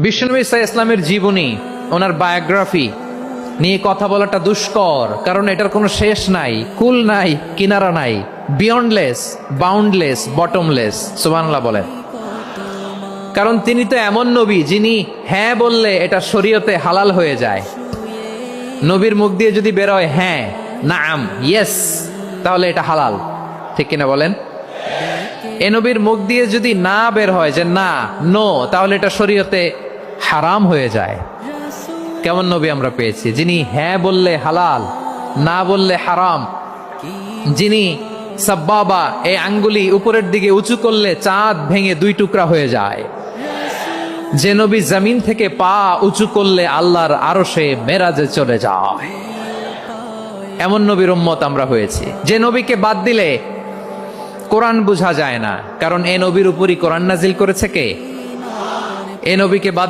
বিশ্বনবী ইসা ইসলামের জীবনী, ওনার বায়োগ্রাফি নিয়ে কথা বলাটা দুষ্কর, কারণ এটার কোনো শেষ নাই, কুল নাই, কিনারা নাই, বিয়ন্ডলেস, বাউন্ডলেস, বটমলেস। সুবহানাল্লাহ বলেন। কারণ তিনি তো এমন নবী যিনি হ্যাঁ বললে এটা শরীয়তে হালাল হয়ে যায়। নবীর মুখ দিয়ে যদি বেরোয় হ্যাঁ, নাম, ইয়েস, তাহলে এটা হালাল। ঠিক কিনা বলেন? এ নবীর মুখ দিয়ে যদি না বের হয় যে না, নো, তাহলে এটা শরীয়তে হারাম হয়ে যায়। কেমন নবী আমরা পেয়েছি, যিনি হ্যাঁ বললে হালাল, না বললে হারাম, যিনি সাব্বাবা, এই আঙ্গুলি উপরের দিকে উঁচু করলে চাঁদ ভেঙে দুই টুকরা হয়ে যায়, যে নবী জমিন থেকে পা উঁচু করলে আল্লাহর আরশে মেরাজে চলে যায়। এমন নবীর উম্মত আমরা হয়েছি। যে নবীকে বাদ দিলে কোরআন বোঝা যায় না, কারণ এ নবীর উপরই কোরআন নাজিল করেছে কে? এ নবীকে বাদ